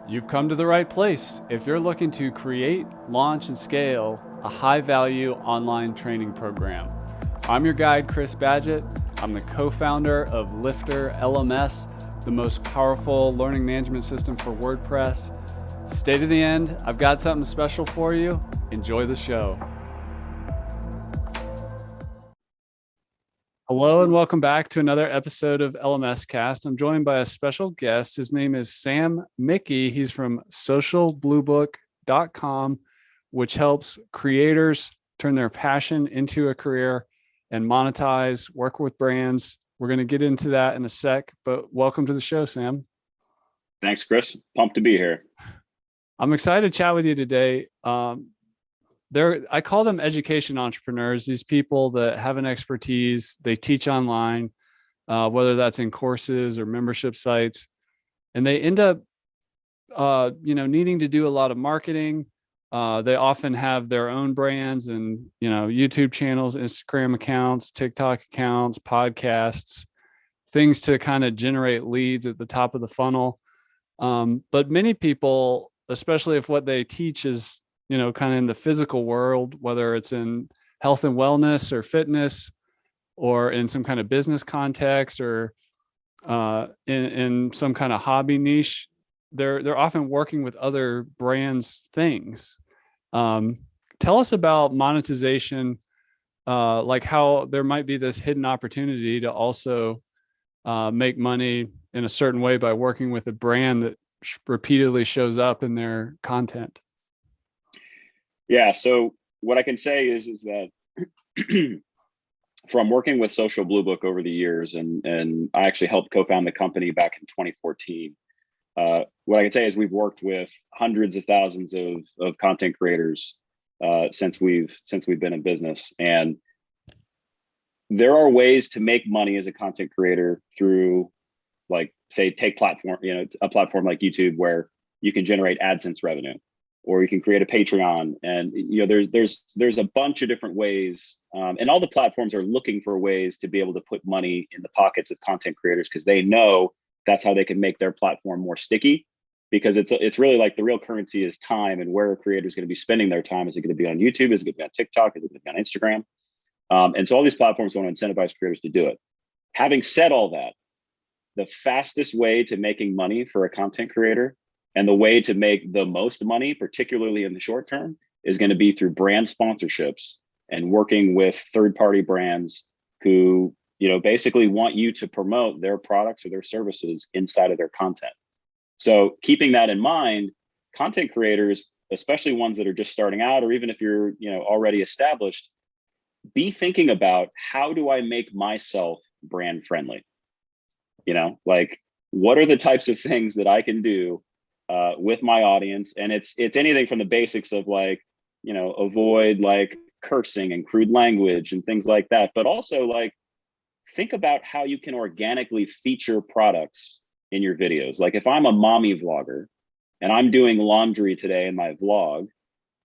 You've come to the right place if you're looking to create, launch, and scale a high-value online training program. I'm your guide, Chris Badgett. I'm the co-founder of LifterLMS, the most powerful learning management system for WordPress. Stay to the end. I've got something special for you. Enjoy the show. Hello and welcome back to another episode of LMS Cast. I'm joined by a special guest. His name is Sam Michie. He's from socialbluebook.com, which helps creators turn their passion into a career and monetize, work with brands. We're going to get into that in a sec, but welcome to the show, Sam. Thanks, Chris. Pumped to be here. I'm excited to chat with you today. I call them education entrepreneurs, these people that have an expertise, they teach online, whether that's in courses or membership sites, and they end up, needing to do a lot of marketing. They often have their own brands and, YouTube channels, Instagram accounts, TikTok accounts, podcasts, things to kind of generate leads at the top of the funnel. But many people, especially if what they teach is kind of in the physical world, whether it's in health and wellness or fitness or in some kind of business context or in some kind of hobby niche, they're often working with other brands' things. Tell us about monetization, like how there might be this hidden opportunity to also make money in a certain way by working with a brand that repeatedly shows up in their content. Yeah. So what I can say is that from working with Social Blue Book over the years, and I actually helped co-found the company back in 2014. What I can say is we've worked with hundreds of thousands of content creators since we've been in business, and there are ways to make money as a content creator through, like, say, take platform, a platform like YouTube where you can generate AdSense revenue, or you can create a Patreon, and there's a bunch of different ways, and all the platforms are looking for ways to be able to put money in the pockets of content creators because they know that's how they can make their platform more sticky. Because it's really like the real currency is time, and where a creator is going to be spending their time. Is it going to be on YouTube? Is it going to be on TikTok? Is it going to be on Instagram? And so all these platforms want to incentivize creators to do it. Having said all that, the fastest way to making money for a content creator and the way to make the most money, particularly in the short term, is going to be through brand sponsorships and working with third-party brands who, basically want you to promote their products or their services inside of their content. So keeping that in mind, content creators, especially ones that are just starting out, or even if you're, already established, be thinking about, how do I make myself brand friendly? Like, what are the types of things that I can do with my audience? And it's anything from the basics of, like, avoid like cursing and crude language and things like that, but also, like, think about how you can organically feature products in your videos. Like, if I'm a mommy vlogger and I'm doing laundry today in my vlog,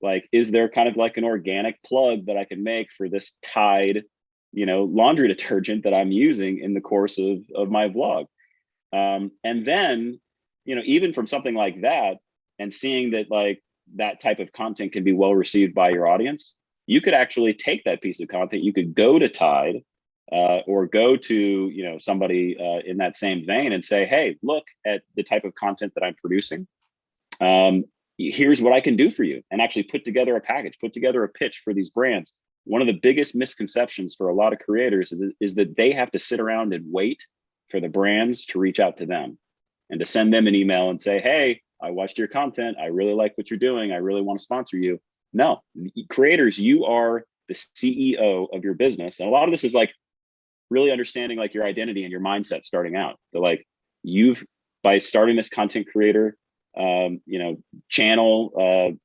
like, is there kind of like an organic plug that I can make for this Tide, laundry detergent that I'm using in the course of my vlog? And then, even from something like that, and seeing that, like, that type of content can be well received by your audience, you could actually take that piece of content. You could go to Tide or go to, somebody in that same vein and say, hey, look at the type of content that I'm producing. Here's what I can do for you, and actually put together a package, put together a pitch for these brands. One of the biggest misconceptions for a lot of creators is that they have to sit around and wait for the brands to reach out to them and to send them an email and say, hey, I watched your content. I really like what you're doing. I really want to sponsor you. No, creators, you are the CEO of your business. And a lot of this is, like, really understanding, like, your identity and your mindset starting out. So, like, by starting this content creator, channel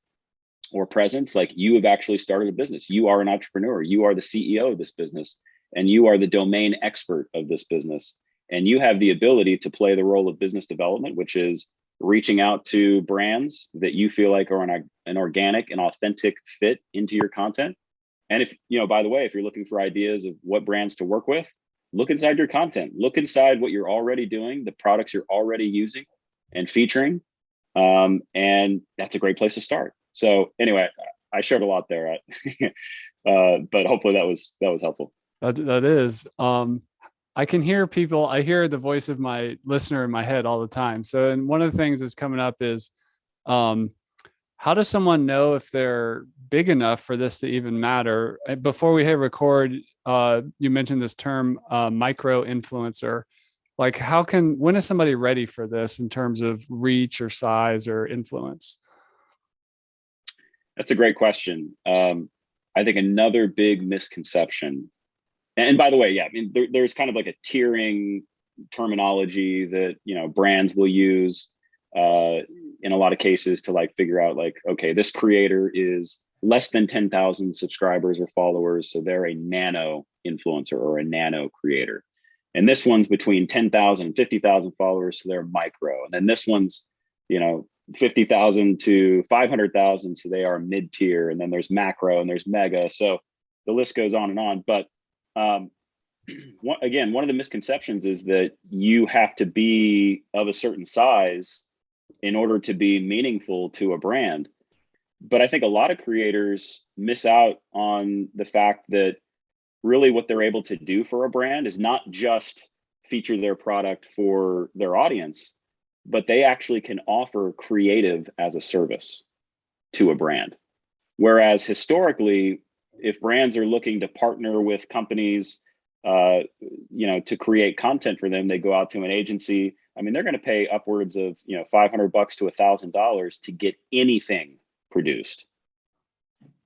or presence, like, you have actually started a business. You are an entrepreneur. You are the CEO of this business, and you are the domain expert of this business. And you have the ability to play the role of business development, which is reaching out to brands that you feel like are an organic and authentic fit into your content. And if, by the way, if you're looking for ideas of what brands to work with, look inside your content, look inside what you're already doing, the products you're already using and featuring, And that's a great place to start. So anyway, I shared a lot there, but hopefully that was helpful. That is. I can hear people, I hear the voice of my listener in my head all the time. So, and one of the things that's coming up is, um, how does someone know if they're big enough for this to even matter? Before we hit record, you mentioned this term, micro influencer. Like, when is somebody ready for this in terms of reach or size or influence? That's a great question. I think another big misconception, and by the way, yeah, I mean, there's kind of like a tiering terminology that, brands will use in a lot of cases to like figure out like, okay, this creator is less than 10,000 subscribers or followers, so they're a nano influencer or a nano creator. And this one's between 10,000 and 50,000 followers, so they're micro. And then this one's, 50,000 to 500,000, so they are mid tier. And then there's macro and there's mega. So the list goes on and on. But um, one of the misconceptions is that you have to be of a certain size in order to be meaningful to a brand. But I think a lot of creators miss out on the fact that really what they're able to do for a brand is not just feature their product for their audience, but they actually can offer creative as a service to a brand. Whereas historically, if brands are looking to partner with companies, to create content for them, they go out to an agency. I mean, they're going to pay upwards of, $500 to $1,000 to get anything produced.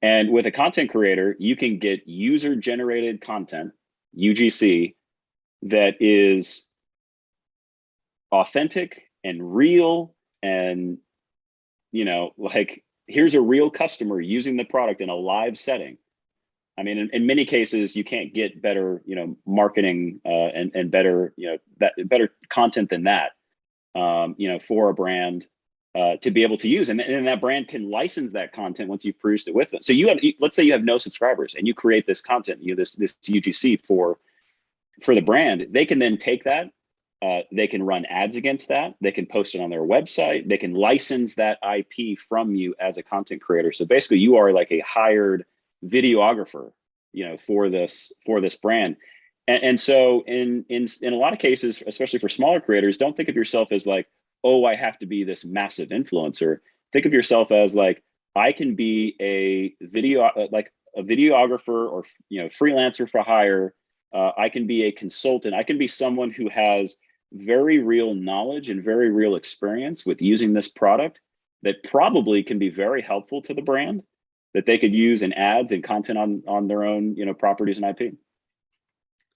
And with a content creator, you can get user generated content, UGC, that is authentic and real. And, like, here's a real customer using the product in a live setting. I mean, in many cases, you can't get better, marketing and better, better content than that, for a brand to be able to use. And that brand can license that content once you've produced it with them. So let's say you have no subscribers and you create this content, this UGC for the brand. They can then take that. They can run ads against that. They can post it on their website. They can license that IP from you as a content creator. So basically, you are like a hired videographer, for this brand. And so in a lot of cases, especially for smaller creators, don't think of yourself as like, oh, I have to be this massive influencer. Think of yourself as like, I can be a videographer or freelancer for hire. I can be a consultant. I can be someone who has very real knowledge and very real experience with using this product that probably can be very helpful to the brand, that they could use in ads and content on their own, properties and IP.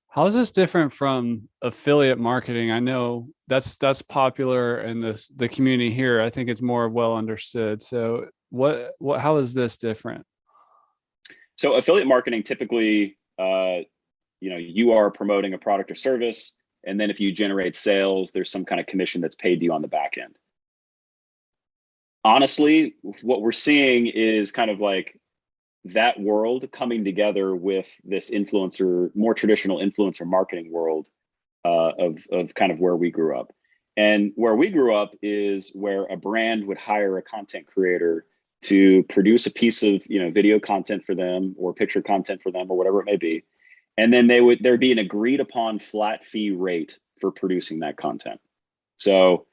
How is this different from affiliate marketing? I know that's popular in the community here. I think it's more well understood. So how is this different? So affiliate marketing typically, you are promoting a product or service, and then if you generate sales, there's some kind of commission that's paid to you on the back end. Honestly, what we're seeing is kind of like that world coming together with this more traditional influencer marketing world of kind of where we grew up. And where we grew up is where a brand would hire a content creator to produce a piece of video content for them or picture content for them or whatever it may be. And then there'd be an agreed upon flat fee rate for producing that content. So,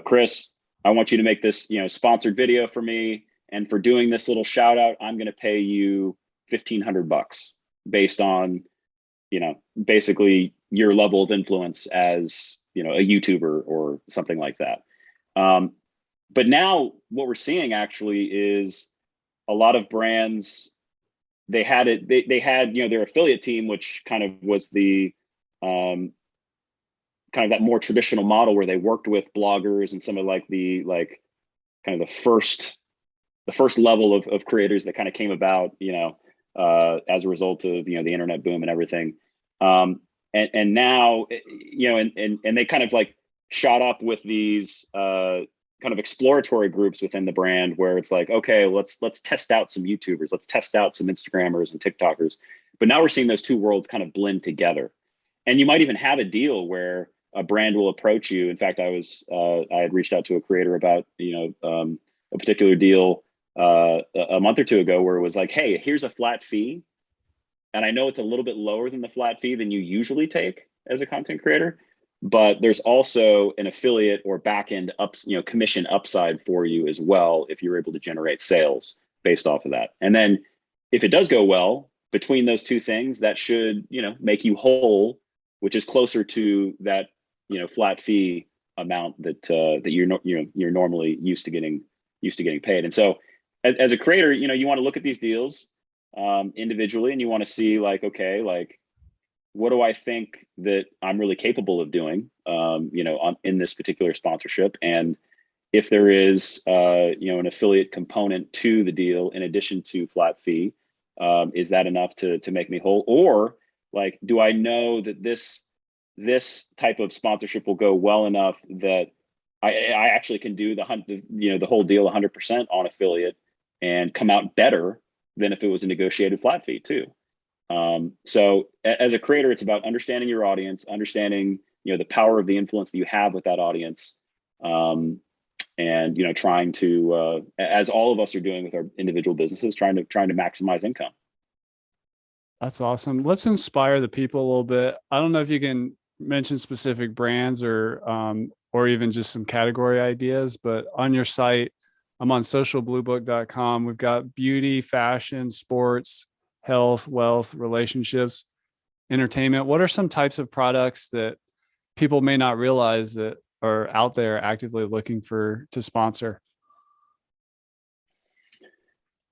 Chris, I want you to make this, sponsored video for me. And for doing this little shout out, I'm going to pay you $1,500 based on, basically your level of influence as, a YouTuber or something like that. But now what we're seeing actually is a lot of brands, they had their affiliate team, which kind of was the kind of that more traditional model where they worked with bloggers and some of like the kind of the first level of creators that kind of came about, as a result of, the internet boom and everything. And now, and they kind of like shot up with these kind of exploratory groups within the brand where it's like, okay, let's test out some YouTubers, let's test out some Instagrammers and TikTokers. But now we're seeing those two worlds kind of blend together. And you might even have a deal where a brand will approach you. In fact, I had reached out to a creator about, a particular deal a month or two ago where it was like, hey, here's a flat fee. And I know it's a little bit lower than the flat fee than you usually take as a content creator, but there's also an affiliate or back-end commission upside for you as well if you're able to generate sales based off of that. And then if it does go well between those two things, that should, make you whole, which is closer to that, flat fee amount that you're normally used to getting paid. And so as a creator, you want to look at these deals individually, and you want to see like, okay, like, what do I think that I'm really capable of doing, in this particular sponsorship? And if there is, an affiliate component to the deal in addition to flat fee, is that enough to make me whole? Or like, do I know that this type of sponsorship will go well enough that I actually can do the whole deal 100% on affiliate and come out better than if it was a negotiated flat fee too. So as a creator, it's about understanding your audience, understanding, the power of the influence that you have with that audience. And, trying to, as all of us are doing with our individual businesses, trying to maximize income. That's awesome. Let's inspire the people a little bit. I don't know if you can mention specific brands or even just some category ideas, but on your site, I'm on socialbluebook.com. We've got beauty, fashion, sports, health, wealth, relationships, entertainment. What are some types of products that people may not realize that are out there actively looking to sponsor?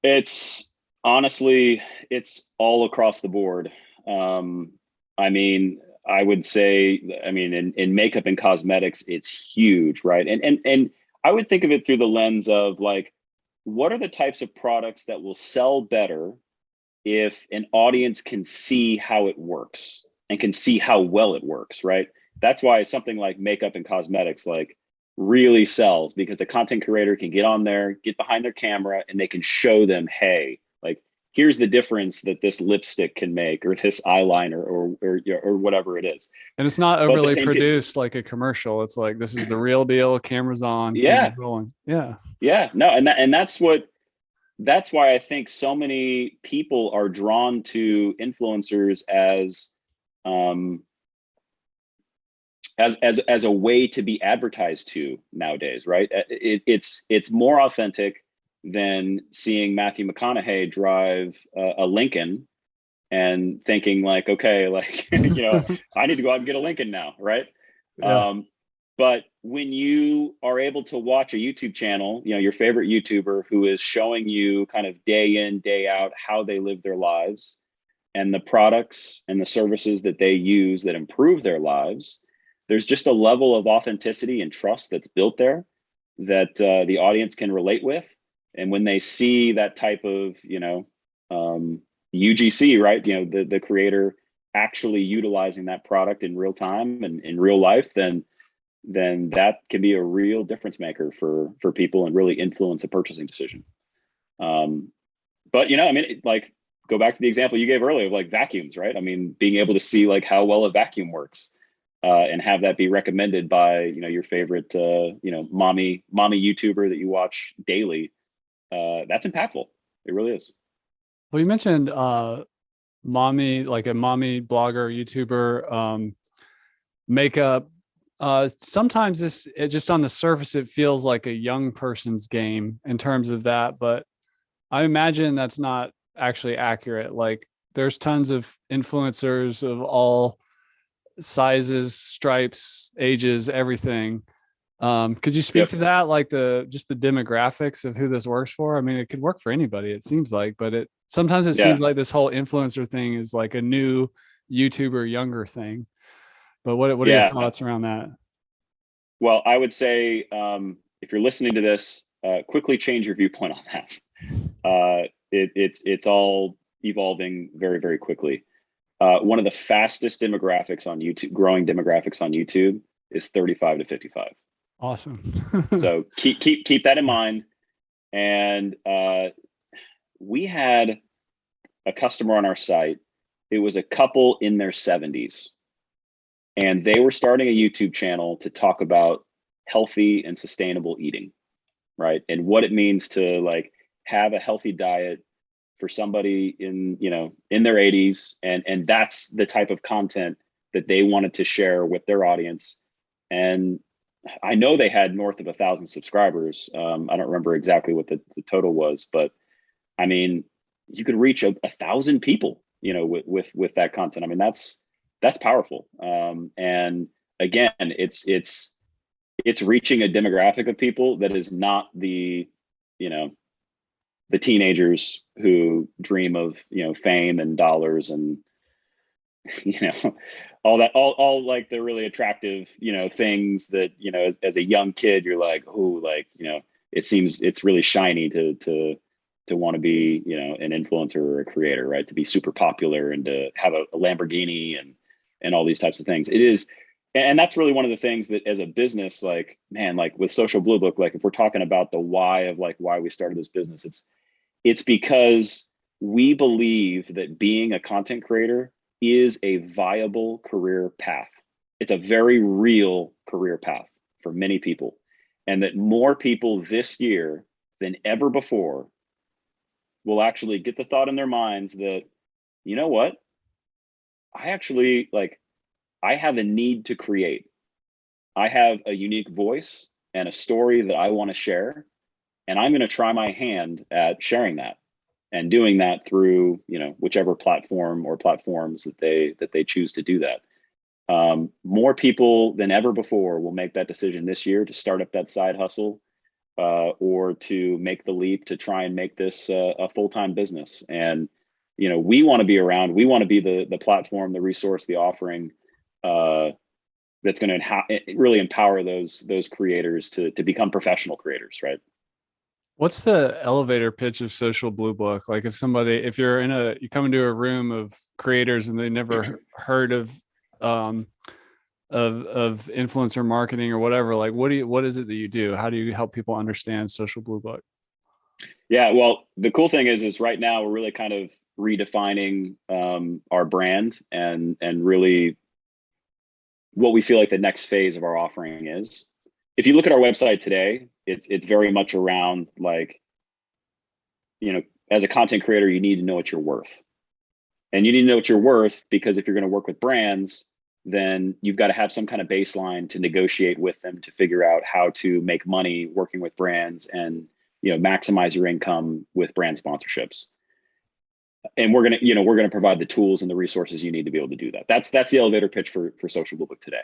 It's honestly, it's all across the board. I mean, I would say, in makeup and cosmetics, it's huge, right? And I would think of it through the lens of like, what are the types of products that will sell better if an audience can see how it works and can see how well it works, right? That's why something like makeup and cosmetics like really sells, because the content creator can get on there, get behind their camera, and they can show them, hey, like, here's the difference that this lipstick can make, or this eyeliner, or whatever it is. And it's not overly produced like a commercial. It's like, this is the real deal. Cameras on, cameras rolling. Yeah. Yeah. No, and that's why I think so many people are drawn to influencers as a way to be advertised to nowadays, right? It's more authentic than seeing Matthew McConaughey drive a Lincoln and thinking like, okay, like, I need to go out and get a Lincoln now, right? Yeah. But when you are able to watch a YouTube channel, your favorite YouTuber who is showing you kind of day in, day out how they live their lives and the products and the services that they use that improve their lives, there's just a level of authenticity and trust that's built there that the audience can relate with. And when they see that type of, UGC, right? The creator actually utilizing that product in real time and in real life, then that can be a real difference maker for people and really influence a purchasing decision. But like, go back to the example you gave earlier of like vacuums, right? I mean, being able to see like how well a vacuum works and have that be recommended by your favorite mommy YouTuber that you watch daily. That's impactful. It really is. Well, you mentioned mommy, like a mommy blogger, YouTuber, makeup. Sometimes it just on the surface, it feels like a young person's game in terms of that, but I imagine that's not actually accurate. Like, there's tons of influencers of all sizes, stripes, ages, everything. Could you speak to that? Like just the demographics of who this works for? I mean, it could work for anybody, it seems like, but sometimes it seems like this whole influencer thing is like a new YouTuber younger thing. But what are your thoughts around that? Well, I would say, if you're listening to this, quickly change your viewpoint on that. It's all evolving very, very quickly. One of the fastest demographics on YouTube, growing demographics on YouTube, is 35 to 55. Awesome. So keep that in mind. And we had a customer on our site. It was a couple in their 70s. and they were starting a YouTube channel to talk about healthy and sustainable eating, right? And what it means to like have a healthy diet for somebody in, you know, in their 80s. And that's the type of content that they wanted to share with their audience. And I know they had north of 1,000 subscribers. I don't remember exactly what the total was, but I mean, you could reach 1,000 people, you know, with that content. I mean, that's powerful. And again, it's reaching a demographic of people that is not the, you know, the teenagers who dream of, you know, fame and dollars and, you know, all that, all like the really attractive, you know, things that, you know, as a young kid, you're like, oh, like, you know, it seems it's really shiny to want to be, you know, an influencer or a creator, right? To be super popular and to have a Lamborghini and all these types of things. It is, and that's really one of the things that as a business, like, man, like with Social Blue Book, like if we're talking about the why of like why we started this business, it's because we believe that being a content creator is a viable career path. It's a very real career path for many people. And that more people this year than ever before will actually get the thought in their minds that, you know what? I actually like, I have a need to create. I have a unique voice and a story that I want to share. And I'm going to try my hand at sharing that and doing that through, you know, whichever platform or platforms that they choose to do that. More people than ever before will make that decision this year to start up that side hustle or to make the leap to try and make this a full-time business. And, you know, we want to be around. We want to be the platform, the resource, the offering that's going to really empower those creators to become professional creators, right? What's the elevator pitch of Social Blue Book? Like if you come into a room of creators and they never heard um, of influencer marketing or whatever, like what is it that you do? How do you help people understand Social Blue Book? Yeah, well, the cool thing is right now we're really kind of redefining our brand and really what we feel like the next phase of our offering is. If you look at our website today, it's very much around like, you know, as a content creator, you need to know what you're worth. And you need to know what you're worth because if you're going to work with brands, then you've got to have some kind of baseline to negotiate with them to figure out how to make money working with brands and, you know, maximize your income with brand sponsorships. And we're going to provide the tools and the resources you need to be able to do that. That's the elevator pitch for Social Blue Book today.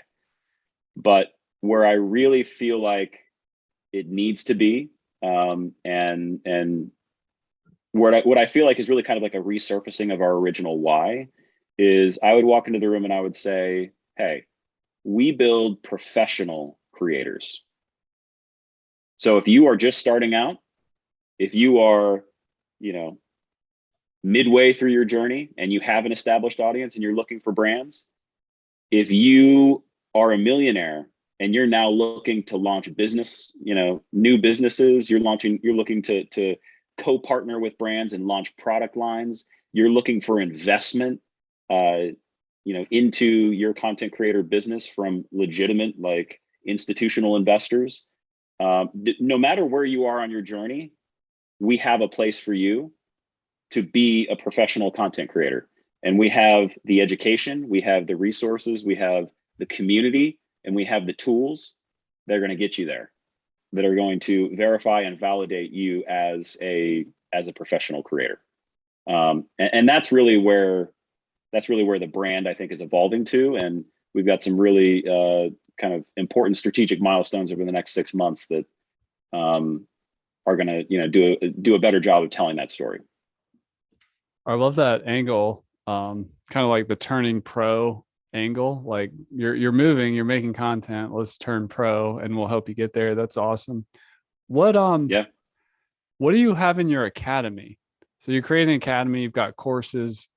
But where I really feel like it needs to be, and what I feel like is really kind of like a resurfacing of our original why is I would walk into the room and I would say, hey, we build professional creators. So if you are just starting out, if you are, you know, midway through your journey and you have an established audience and you're looking for brands, if you are a millionaire and you're now looking to launch business, you know, new businesses, you're looking to co-partner with brands and launch product lines, you're looking for investment, you know, into your content creator business from legitimate, like institutional investors. No matter where you are on your journey, we have a place for you to be a professional content creator. And we have the education, we have the resources, we have the community, and we have the tools that are going to get you there, that are going to verify and validate you as a professional creator. And that's really where the brand, I think, is evolving to. And we've got some really kind of important strategic milestones over the next 6 months that are going to, you know, do a better job of telling that story. I love that angle. Kind of like the turning pro angle. Like you're moving, you're making content. Let's turn pro, and we'll help you get there. That's awesome. What Yeah. what do you have in your academy? So you create an academy. You've got courses.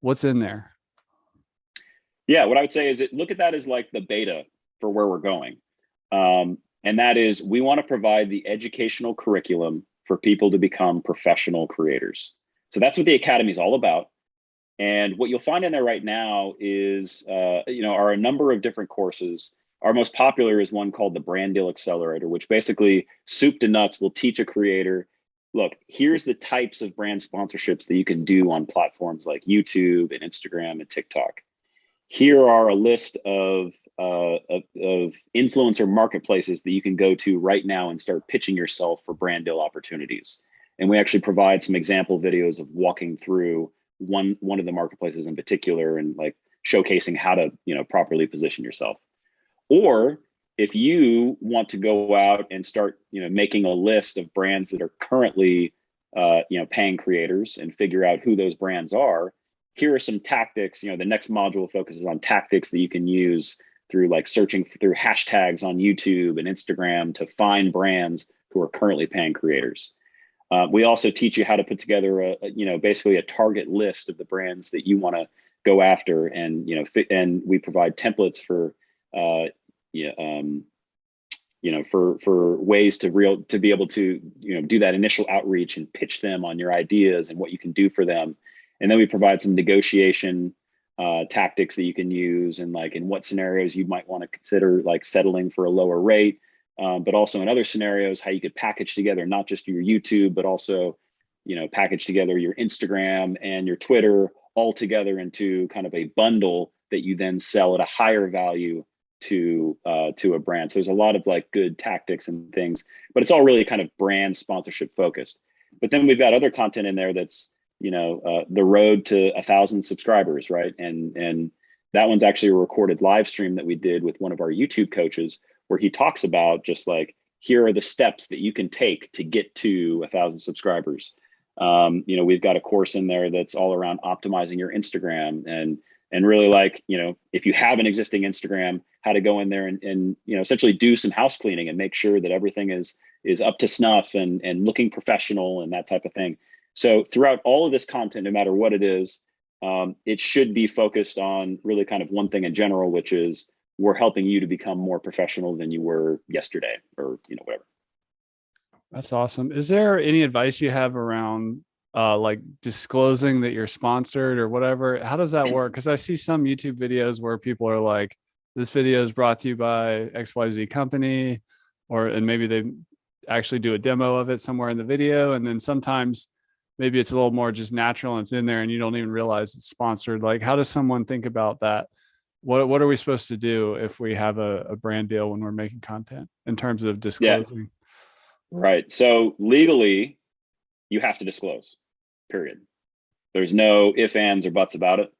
What's in there? Yeah, what I would say is look at that as like the beta for where we're going. And that is we want to provide the educational curriculum for people to become professional creators. So that's what the academy is all about. And what you'll find in there right now is, are a number of different courses. Our most popular is one called the Brand Deal Accelerator, which basically soup to nuts will teach a creator, look, here's the types of brand sponsorships that you can do on platforms like YouTube and Instagram and TikTok. Here are a list of influencer marketplaces that you can go to right now and start pitching yourself for brand deal opportunities. And we actually provide some example videos of walking through one of the marketplaces in particular and like showcasing how to properly position yourself. Or if you want to go out and start making a list of brands that are currently paying creators and figure out who those brands are, here are some tactics. The next module focuses on tactics that you can use through like searching through hashtags on YouTube and Instagram to find brands who are currently paying creators. We also teach you how to put together basically a target list of the brands that you want to go after, and and we provide templates for for ways to be able to do that initial outreach and pitch them on your ideas and what you can do for them. And then we provide some negotiation tactics that you can use, and like in what scenarios you might want to consider like settling for a lower rate, but also in other scenarios how you could package together not just your YouTube, but also package together your Instagram and your Twitter all together into kind of a bundle that you then sell at a higher value to a brand. So there's a lot of like good tactics and things, but it's all really kind of brand sponsorship focused. But then we've got other content in there that's the road to 1,000 subscribers, right? And that one's actually a recorded live stream that we did with one of our YouTube coaches, where he talks about just like, here are the steps that you can take to get to 1,000 subscribers. We've got a course in there that's all around optimizing your Instagram and really like, if you have an existing Instagram, how to go in there and essentially do some house cleaning and make sure that everything is up to snuff and looking professional and that type of thing. So throughout all of this content, no matter what it is, it should be focused on really kind of one thing in general, which is we're helping you to become more professional than you were yesterday, or whatever. That's awesome. Is there any advice you have around like disclosing that you're sponsored or whatever? How does that work? Because I see some YouTube videos where people are like, this video is brought to you by XYZ company, and maybe they actually do a demo of it somewhere in the video. And then sometimes maybe it's a little more just natural and it's in there and you don't even realize it's sponsored. Like, how does someone think about that? What are we supposed to do if we have a brand deal when we're making content in terms of disclosing? Yeah, right. So legally, you have to disclose, period. There's no ifs, ands, or buts about it.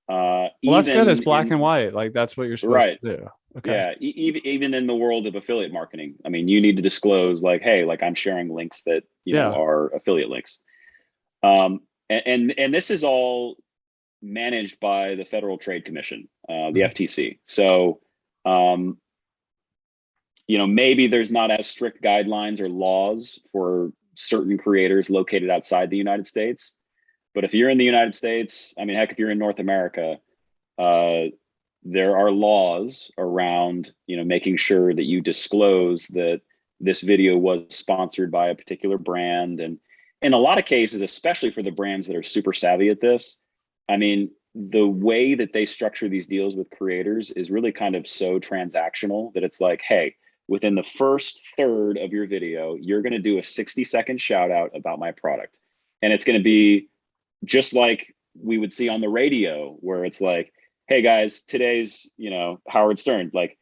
Well, that's good. It's black and white. Like that's what you're supposed to do. Okay. Yeah. Even in the world of affiliate marketing, I mean, you need to disclose like, hey, like I'm sharing links that, are affiliate links. And this is all managed by the Federal Trade Commission, the FTC. So, maybe there's not as strict guidelines or laws for certain creators located outside the United States. But if you're in the United States, I mean, heck, if you're in North America, there are laws around, making sure that you disclose that this video was sponsored by a particular brand. And in a lot of cases, especially for the brands that are super savvy at this, I mean, the way that they structure these deals with creators is really kind of so transactional that it's like, hey, within the first third of your video, you're going to do a 60-second shout out about my product. And it's going to be just like we would see on the radio, where it's like, hey guys, today's, Howard Stern, like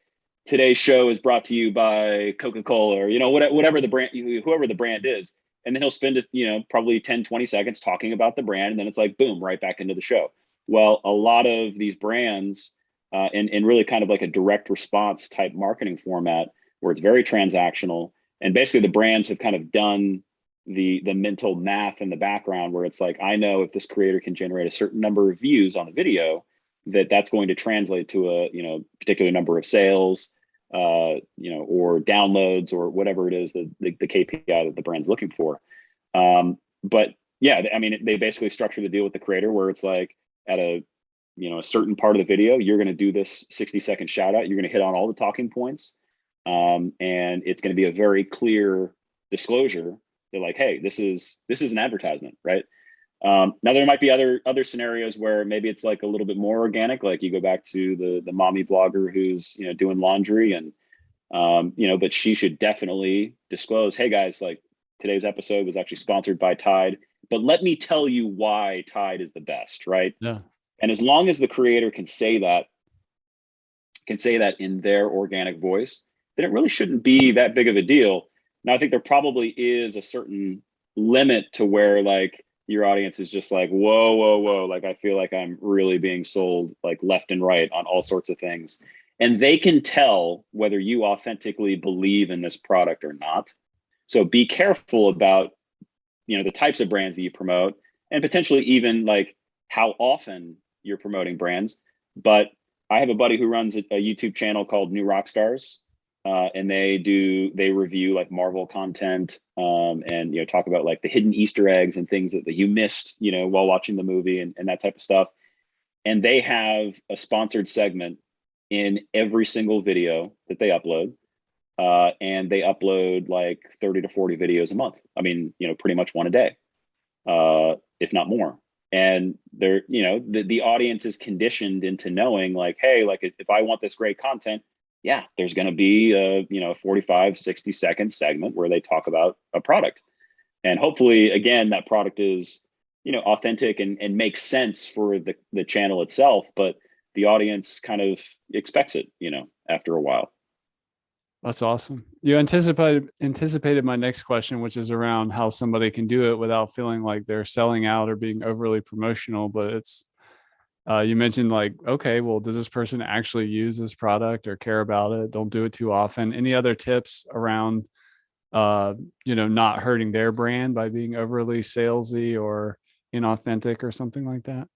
today's show is brought to you by Coca-Cola, or, whatever the brand, whoever the brand is. And then he'll spend, probably 10, 20 seconds talking about the brand. And then it's like, boom, right back into the show. Well, a lot of these brands in really kind of like a direct response type marketing format where it's very transactional. And basically the brands have kind of done the mental math in the background where it's like, I know if this creator can generate a certain number of views on the video, that's going to translate to a, particular number of sales, or downloads or whatever it is, the KPI that the brand's looking for. But yeah, I mean, they basically structure the deal with the creator where it's like at a certain part of the video, you're going to do this 60-second shout out. You're going to hit on all the talking points. And it's going to be a very clear disclosure. They're like, hey, this is an advertisement, right? Now there might be other scenarios where maybe it's like a little bit more organic, like you go back to the mommy blogger who's, you know, doing laundry and, you know, but she should definitely disclose, hey guys, like today's episode was actually sponsored by Tide, but let me tell you why Tide is the best, right? Yeah. And as long as the creator can say that in their organic voice, then it really shouldn't be that big of a deal. Now, I think there probably is a certain limit to where like your audience is just like, whoa, whoa, whoa. Like, I feel like I'm really being sold like left and right on all sorts of things. And they can tell whether you authentically believe in this product or not. So be careful about, you know, the types of brands that you promote and potentially even like how often you're promoting brands. But I have a buddy who runs a YouTube channel called New Rockstars, and they review like Marvel content, and, you know, talk about like the hidden Easter eggs and things that you missed, you know, while watching the movie and that type of stuff. And they have a sponsored segment in every single video that they upload. And they upload like 30 to 40 videos a month. I mean, you know, pretty much one a day, if not more. And they're, you know, the audience is conditioned into knowing like, hey, like if I want this great content, yeah, there's going to be a, you know, 45, 60-second segment where they talk about a product. And hopefully, again, that product is, you know, authentic and makes sense for the channel itself, but the audience kind of expects it, you know, after a while. That's awesome. You anticipated my next question, which is around how somebody can do it without feeling like they're selling out or being overly promotional. But it's you mentioned like, okay, well, does this person actually use this product or care about it? Don't do it too often. Any other tips around you know, not hurting their brand by being overly salesy or inauthentic or something like that?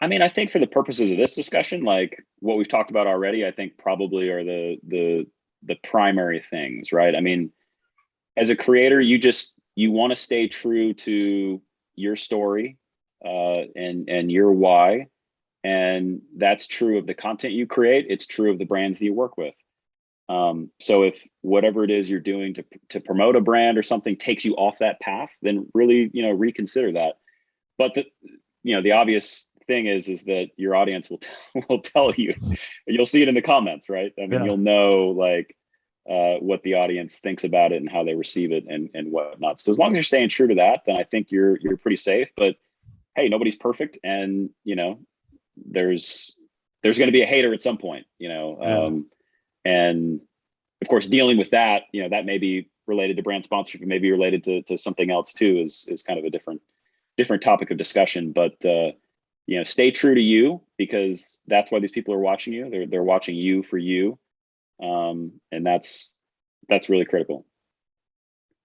I mean, I think for the purposes of this discussion, like what we've talked about already, I think probably are the primary things, right? I mean, as a creator, you want to stay true to your story, and your why, and that's true of the content you create. It's true of the brands that you work with. So if whatever it is you're doing to promote a brand or something takes you off that path, then really, you know, reconsider that. But the obvious thing is that your audience will tell you. You'll see it in the comments, right? I mean, Yeah. you'll know like what the audience thinks about it and how they receive it and whatnot. So as long as you're staying true to that, then I think you're pretty safe. But hey, nobody's perfect, and you know, there's going to be a hater at some point, you know, Yeah. and of course, dealing with that, you know, that may be related to brand sponsorship, and maybe related to something else too. Is kind of a different topic of discussion. But you know, stay true to you, because that's why these people are watching you. They're watching you for you, and that's really critical.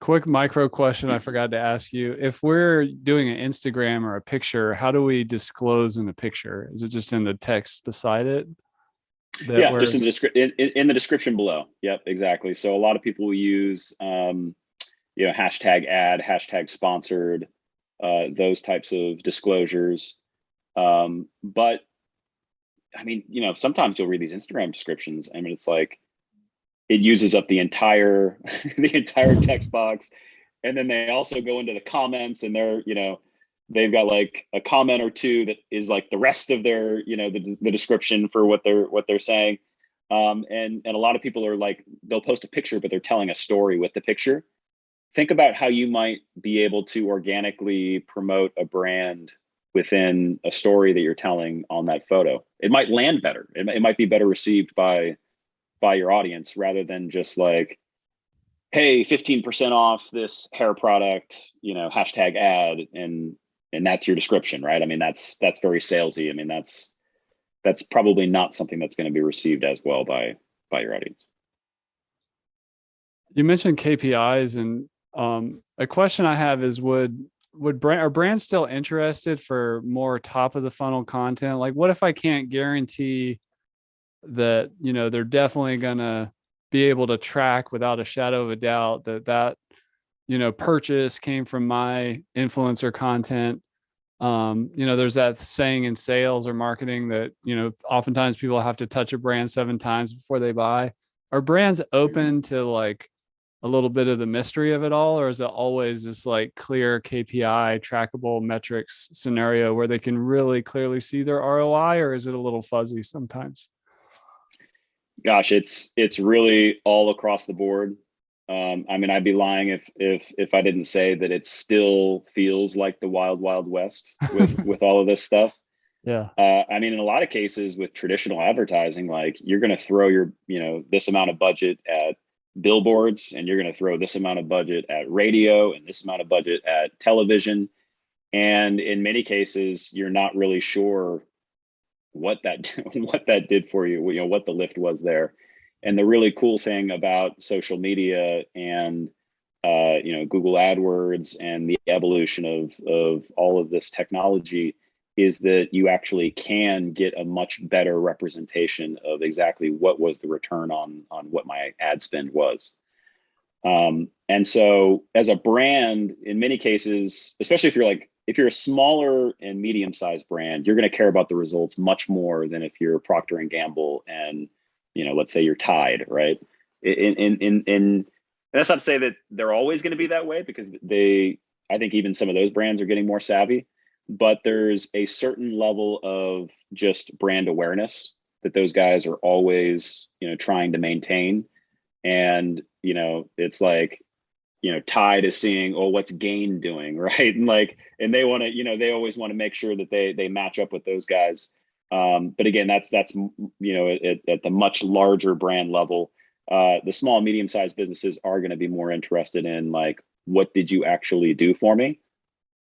Quick micro question I forgot to ask you. If we're doing an Instagram or a picture, how do we disclose in the picture? Is it just in the text beside it that Yeah, we're just in the description below. Yep, exactly. So a lot of people will use you know, hashtag ad, hashtag sponsored, those types of disclosures. But I mean, you know, sometimes you'll read these Instagram descriptions. I mean, it's like it uses up the entire the entire text box, and then they also go into the comments, and they're, you know, they've got like a comment or two that is like the rest of their, you know, the description for what they're saying. And a lot of people are like, they'll post a picture, but they're telling a story with the picture. Think about how you might be able to organically promote a brand within a story that you're telling on that photo. It might land better. It might be better received by your audience, rather than just like, hey, 15% off this hair product, you know, hashtag ad, and that's your description, right? I mean, that's very salesy. I mean, that's probably not something that's going to be received as well by your audience. you mentioned KPIs, and a question I have is are brands still interested for more top of the funnel content? Like, what if I can't guarantee that, you know, they're definitely gonna be able to track without a shadow of a doubt that you know, purchase came from my influencer content? You know, there's that saying in sales or marketing that, you know, oftentimes people have to touch a brand 7 times before they buy. Are brands open to like a little bit of the mystery of it all, or is it always this like clear KPI trackable metrics scenario where they can really clearly see their ROI, or is it a little fuzzy sometimes? Gosh, it's really all across the board. I mean, I'd be lying if I didn't say that it still feels like the wild wild west with all of this stuff. Yeah. I mean, in a lot of cases with traditional advertising, like you're going to throw your, this amount of budget at billboards, and you're going to throw this amount of budget at radio and this amount of budget at television. And in many cases, you're not really sure what that what that did for you, what the lift was there. And the really cool thing about social media and Google AdWords and the evolution of all of this technology is that you actually can get a much better representation of exactly what was the return on what my ad spend was. And so as a brand, in many cases, especially if you're a smaller and medium-sized brand, you're going to care about the results much more than if you're Procter and Gamble and, let's say you're Tide, right? And that's not to say that they're always going to be that way, because I think even some of those brands are getting more savvy, but there's a certain level of just brand awareness that those guys are always, trying to maintain. And, it's like, Tide is seeing, oh, what's Gain doing, right? And they want to, they always want to make sure that they match up with those guys. But again, that's at the much larger brand level. The small, medium-sized businesses are going to be more interested in like, what did you actually do for me?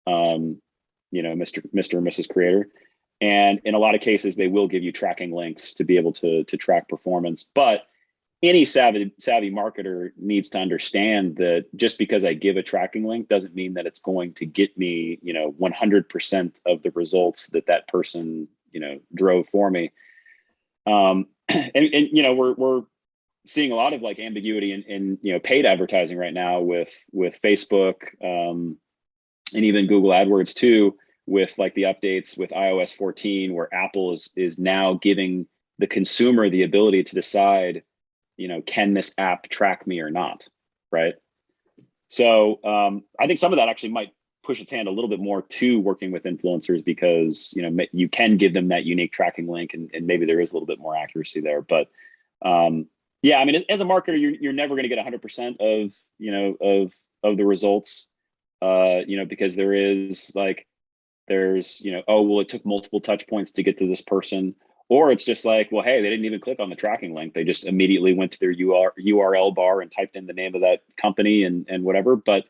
Mr. or Mrs. Creator. And in a lot of cases, they will give you tracking links to be able to track performance. But any savvy marketer needs to understand that just because I give a tracking link doesn't mean that it's going to get me, 100% of the results that person, drove for me. And we're seeing a lot of like ambiguity in paid advertising right now with Facebook, and even Google AdWords too, with like the updates with iOS 14, where Apple is now giving the consumer the ability to decide, can this app track me or not, right? So I think some of that actually might push its hand a little bit more to working with influencers, because you can give them that unique tracking link, and maybe there is a little bit more accuracy there. But yeah, I mean, as a marketer, you're never going to get 100% of the results, because there's oh, well, it took multiple touch points to get to this person. Or it's just like, well, hey, they didn't even click on the tracking link. They just immediately went to their URL bar and typed in the name of that company and whatever. But,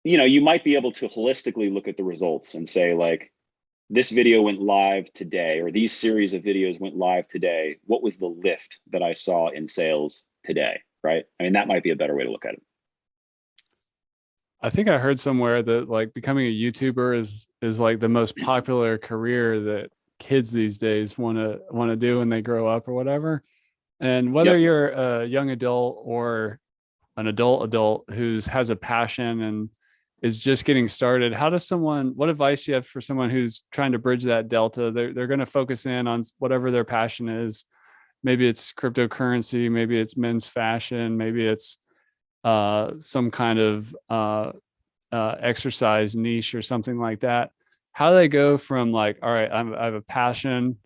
you might be able to holistically look at the results and say, like, this video went live today, or these series of videos went live today. What was the lift that I saw in sales today, right? I mean, that might be a better way to look at it. I think I heard somewhere that like becoming a YouTuber is like the most popular career that kids these days want to do when they grow up or whatever. And whether Yep. you're a young adult or an adult who's has a passion and is just getting started, what advice do you have for someone who's trying to bridge that delta? They're going to focus in on whatever their passion is. Maybe it's cryptocurrency, maybe it's men's fashion, maybe it's some kind of exercise niche or something like that. How do they go from like, all right, I have a passion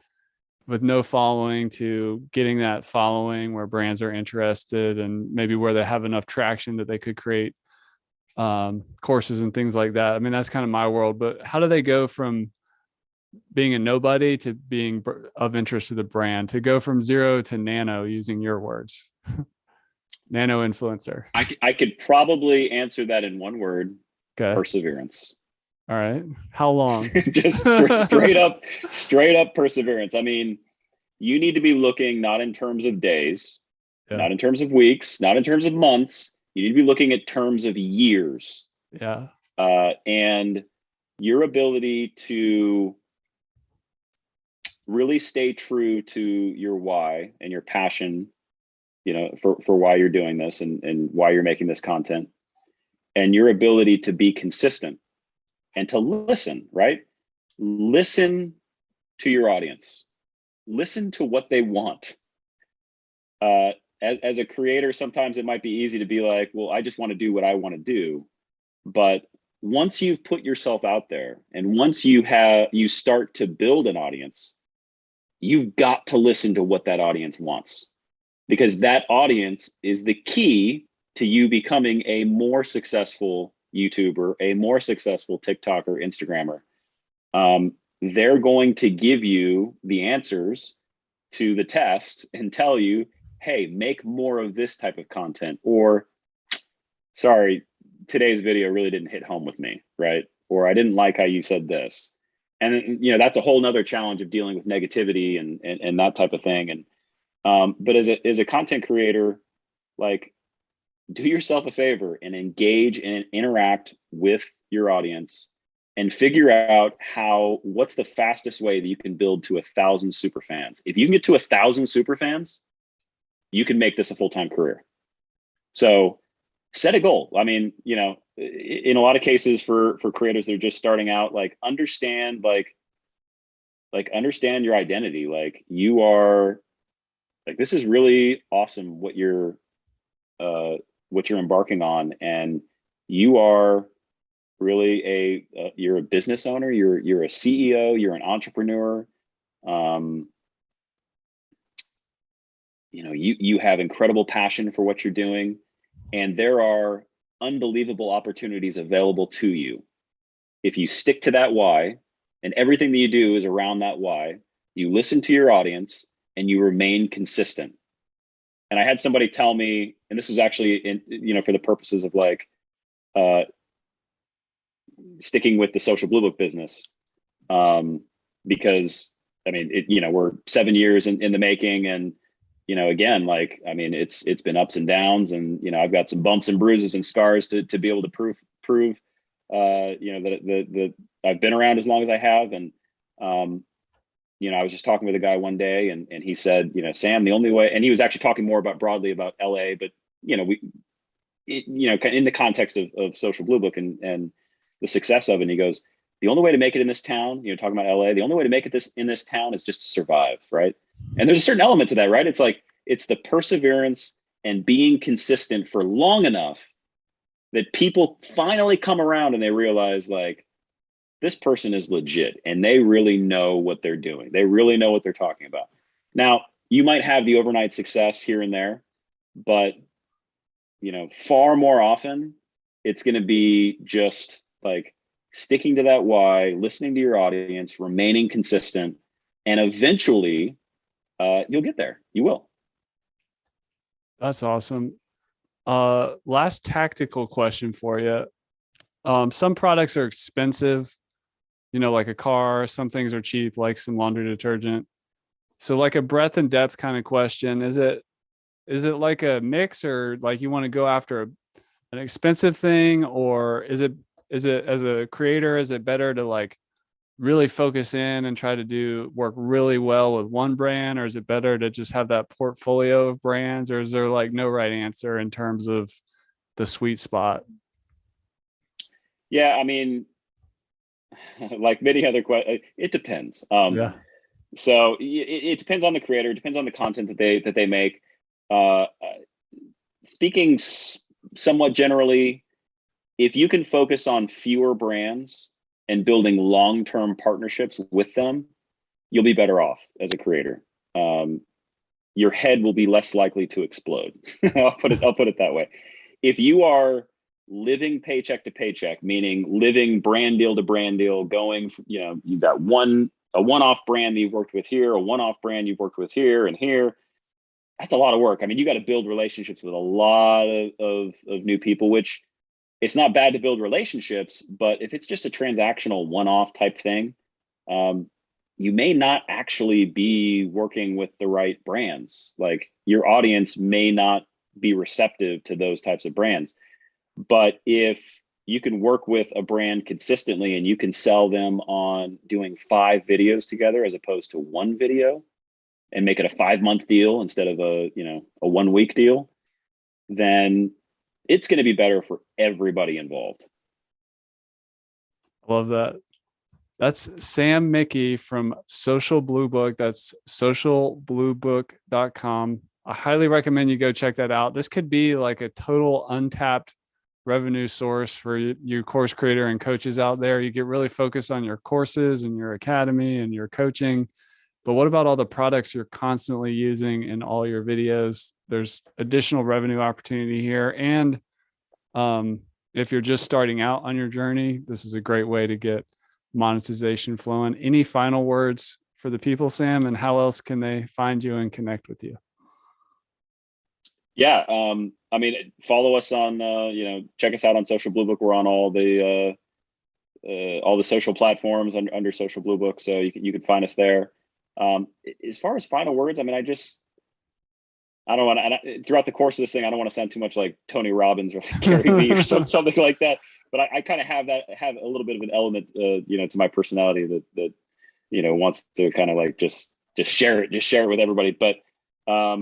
with no following, to getting that following where brands are interested, and maybe where they have enough traction that they could create courses and things like that? I mean, that's kind of my world, but how do they go from being a nobody to being of interest to the brand, to go from zero to nano, using your words? Nano influencer. I could probably answer that in one word: Okay. perseverance. All right. How long? Just straight up perseverance. I mean, you need to be looking not in terms of days, Yeah. not in terms of weeks, not in terms of months. You need to be looking at terms of years. Yeah. And your ability to really stay true to your why and your passion, for why you're doing this and why you're making this content, and your ability to be consistent and to listen, right? Listen to your audience. Listen to what they want. as a creator, sometimes it might be easy to be like, well, I just want to do what I want to do. But once you've put yourself out there, and once you start to build an audience, you've got to listen to what that audience wants, because that audience is the key to you becoming a more successful YouTuber, a more successful TikToker, Instagrammer. They're going to give you the answers to the test and tell you, hey, make more of this type of content, or sorry, today's video really didn't hit home with me, right? Or I didn't like how you said this. And that's a whole nother challenge of dealing with negativity and that type of thing. And but as a content creator, like, do yourself a favor and engage and interact with your audience and figure out what's the fastest way that you can build to 1,000 super fans. If you can get to 1,000 super fans, you can make this a full-time career. So set a goal. I mean, in a lot of cases for creators that are just starting out, like understand your identity. Like, you are, like, this is really awesome what you're embarking on, and you are really you're a business owner, you're a CEO, you're an entrepreneur. You have incredible passion for what you're doing, and there are unbelievable opportunities available to you. If you stick to that why, and everything that you do is around that why, you listen to your audience and you remain consistent. And I had somebody tell me, and this is actually for the purposes of like sticking with the Social Blue Book business, because I mean, we're 7 years in the making, and again, like, I mean, it's been ups and downs, and I've got some bumps and bruises and scars to be able to prove that I've been around as long as I have. And I was just talking with a guy one day, and he said, Sam, the only way, and he was actually talking more broadly about LA, but in the context of Social Blue Book and the success of it. And he goes, the only way to make it in this town, talking about LA, the only way to make it in this town is just to survive, right? And there's a certain element to that, right? It's like, it's the perseverance and being consistent for long enough that people finally come around and they realize, like, this person is legit and they really know what they're doing. They really know what they're talking about. Now, you might have the overnight success here and there, but far more often, it's going to be just like sticking to that why, listening to your audience, remaining consistent, and eventually you'll get there. You will. That's awesome. Last tactical question for you. Some products are expensive, like a car. Some things are cheap, like some laundry detergent. So like a breadth and depth kind of question, is it like a mix, or like you want to go after an expensive thing, or is it as a creator, is it better to like really focus in and try to work really well with one brand, or is it better to just have that portfolio of brands, or is there like no right answer in terms of the sweet spot? Yeah, I mean, like many other questions, it depends. Yeah. So it depends on the creator, it depends on the content that they make. Speaking somewhat generally, if you can focus on fewer brands and building long-term partnerships with them, you'll be better off as a creator. Your head will be less likely to explode. I'll put it that way. If you are living paycheck to paycheck, meaning living brand deal to brand deal, going, you've got a one-off brand that you've worked with here, a one-off brand you've worked with here and here. That's a lot of work. I mean, you got to build relationships with a lot of new people, which it's not bad to build relationships, but if it's just a transactional one-off type thing, you may not actually be working with the right brands. Like, your audience may not be receptive to those types of brands. But if you can work with a brand consistently and you can sell them on doing 5 videos together as opposed to 1 video, and make it a 5-month deal instead of a 1-week deal, then it's going to be better for everybody involved. I love that. That's Sam Michie from Social Blue Book. That's socialbluebook.com. I highly recommend you go check that out. This could be like a total untapped revenue source for you course creator and coaches out there. You get really focused on your courses and your academy and your coaching. But what about all the products you're constantly using in all your videos? There's additional revenue opportunity here. And if you're just starting out on your journey, this is a great way to get monetization flowing. Any final words for the people, Sam, and how else can they find you and connect with you? Yeah. I mean, follow us on, check us out on Social Blue Book. We're on all the social platforms under Social Blue Book. So you can find us there. As far as final words, I mean, I don't want to, throughout the course of this thing, I don't want to sound too much like Tony Robbins or Gary Vee or something like that. But I kind of have a little bit of an element, to my personality that wants to kind of like just share it with everybody. But, I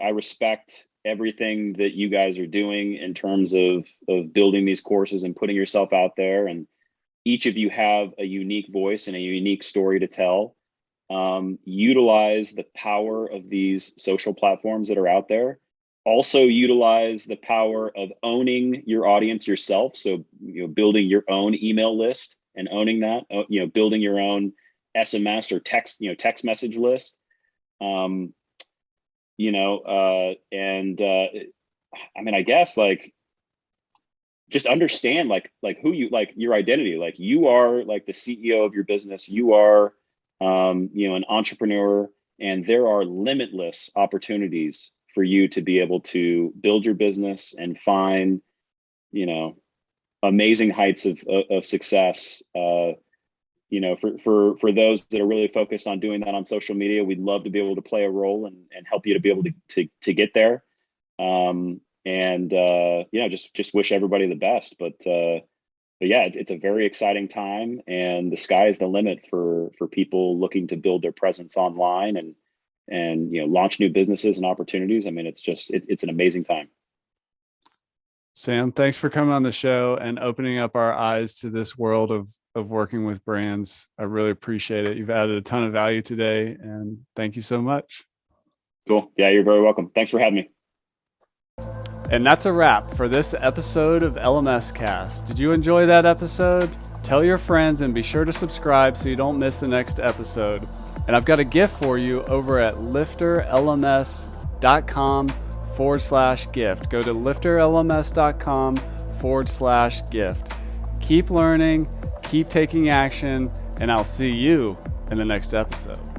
respect everything that you guys are doing in terms of building these courses and putting yourself out there. And each of you have a unique voice and a unique story to tell. Utilize the power of these social platforms that are out there. Also utilize the power of owning your audience yourself. So, building your own email list and owning that, building your own SMS or text message list. I guess just understand who you, your identity, you are the CEO of your business. You are, an entrepreneur, and there are limitless opportunities for you to be able to build your business and find, amazing heights of success. For those that are really focused on doing that on social media, we'd love to be able to play a role and help you to be able to get there. Just wish everybody the best. But yeah, it's a very exciting time, and the sky is the limit for people looking to build their presence online and launch new businesses and opportunities. I mean, it's an amazing time. Sam, thanks for coming on the show and opening up our eyes to this world of working with brands. I really appreciate it. You've added a ton of value today, and thank you so much. Cool. Yeah, you're very welcome. Thanks for having me. And that's a wrap for this episode of LMS Cast. Did you enjoy that episode? Tell your friends and be sure to subscribe so you don't miss the next episode. And I've got a gift for you over at LifterLMS.com/gift. Go to LifterLMS.com/gift. Keep learning, keep taking action, and I'll see you in the next episode.